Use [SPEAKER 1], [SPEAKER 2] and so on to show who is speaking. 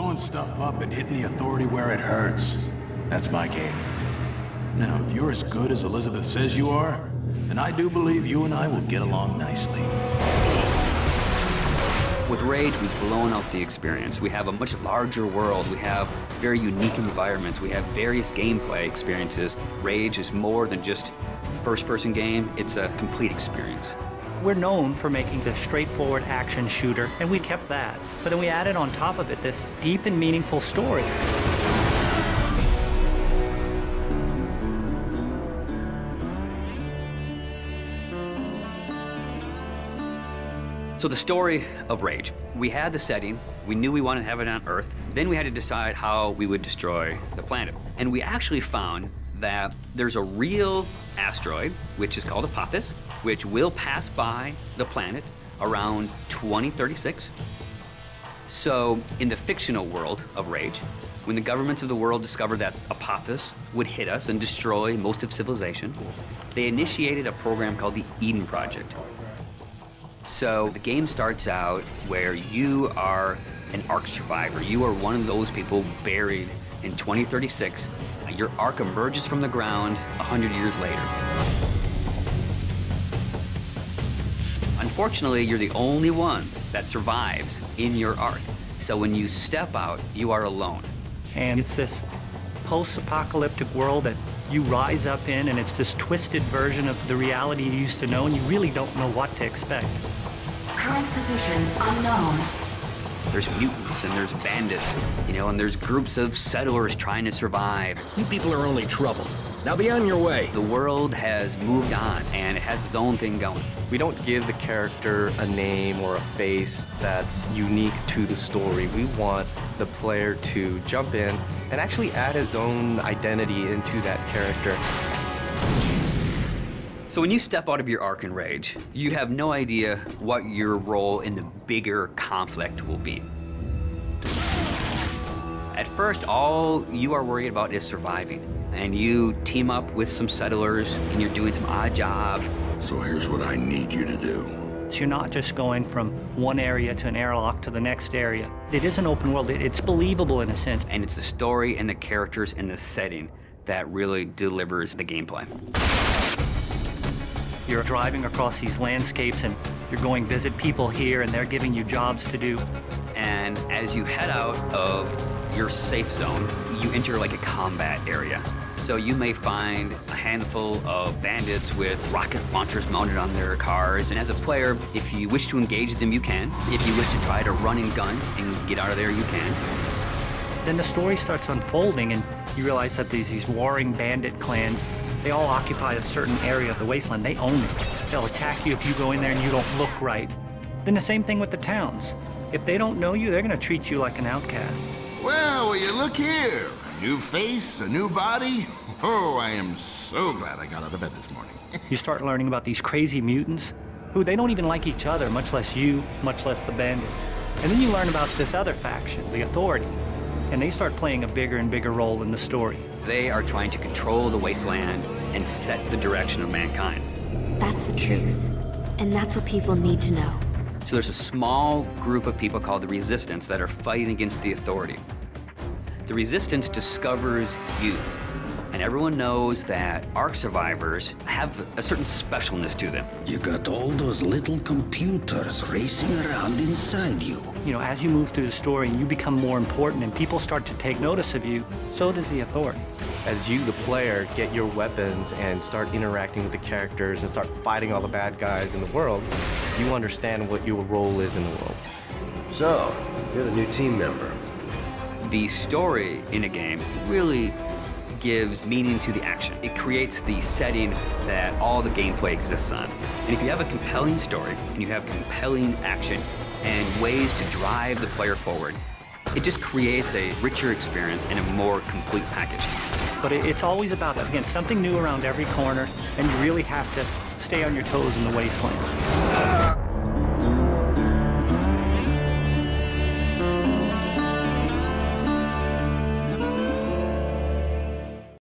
[SPEAKER 1] blowing stuff up and hitting the Authority where it hurts. That's my game. Now, if you're as good as Elizabeth says you are, then I do believe you and I will get along nicely.
[SPEAKER 2] With Rage, we've blown out the experience. We have a much larger world. We have very unique environments. We have various gameplay experiences. Rage is more than just a first-person game. It's a complete experience.
[SPEAKER 3] We're known for making this straightforward action shooter, and we kept that. But then we added on top of it this deep and meaningful story.
[SPEAKER 2] So the story of Rage. We had the setting, we knew we wanted to have it on Earth, then we had to decide how we would destroy the planet. And we actually found that there's a real asteroid, which is called Apophis, which will pass by the planet around 2036. So in the fictional world of Rage, when the governments of the world discovered that Apophis would hit us and destroy most of civilization, they initiated a program called the Eden Project. So the game starts out where you are an Ark survivor. You are one of those people buried in 2036. Your Ark emerges from the ground 100 years later. Unfortunately, you're the only one that survives in your Ark. So when you step out, you are alone.
[SPEAKER 3] And it's this post-apocalyptic world that you rise up in, and it's this twisted version of the reality you used to know, and you really don't know what to expect.
[SPEAKER 4] Current position unknown.
[SPEAKER 2] There's mutants and there's bandits, you know, and there's groups of settlers trying to survive.
[SPEAKER 5] You people are only trouble. Now be on your way.
[SPEAKER 2] The world has moved on, and it has its own thing going.
[SPEAKER 6] We don't give the character a name or a face that's unique to the story. We want the player to jump in and actually add his own identity into that character.
[SPEAKER 2] So when you step out of your Ark in Rage, you have no idea what your role in the bigger conflict will be. At first, all you are worried about is surviving. And you team up with some settlers, and you're doing some odd jobs.
[SPEAKER 1] So here's what I need you to do.
[SPEAKER 3] So you're not just going from one area to an airlock to the next area. It is an open world. It's believable in a sense.
[SPEAKER 2] And it's the story and the characters and the setting that really delivers the gameplay.
[SPEAKER 3] You're driving across these landscapes, and you're going visit people here, and they're giving you jobs to do.
[SPEAKER 2] And as you head out of your safe zone, you enter like a combat area. So you may find a handful of bandits with rocket launchers mounted on their cars. And as a player, if you wish to engage them, you can. If you wish to try to run and gun and get out of there, you can.
[SPEAKER 3] Then the story starts unfolding, and you realize that these warring bandit clans, they all occupy a certain area of the wasteland. They own it. They'll attack you if you go in there and you don't look right. Then the same thing with the towns. If they don't know you, they're going to treat you like an outcast.
[SPEAKER 7] Well, will you look here? A new face, a new body. Oh, I am so glad I got out of bed this morning.
[SPEAKER 3] You start learning about these crazy mutants who they don't even like each other, much less you, much less the bandits. And then you learn about this other faction, the Authority, and they start playing a bigger and bigger role in the story.
[SPEAKER 2] They are trying to control the wasteland and set the direction of mankind.
[SPEAKER 4] That's the truth. And that's what people need to know.
[SPEAKER 2] So there's a small group of people called the Resistance that are fighting against the Authority. The Resistance discovers you, and everyone knows that Ark survivors have a certain specialness to them.
[SPEAKER 8] You got all those little computers racing around inside you.
[SPEAKER 3] You know, as you move through the story and you become more important and people start to take notice of you, so does the Authority.
[SPEAKER 6] As you, the player, get your weapons and start interacting with the characters and start fighting all the bad guys in the world, you understand what your role is in the world.
[SPEAKER 9] So, you're the new team member.
[SPEAKER 2] The story in a game really gives meaning to the action. It creates the setting that all the gameplay exists on. And if you have a compelling story and you have compelling action and ways to drive the player forward, it just creates a richer experience and a more complete package.
[SPEAKER 3] But it's always about, again, something new around every corner, and you really have to stay on your toes in the wasteland.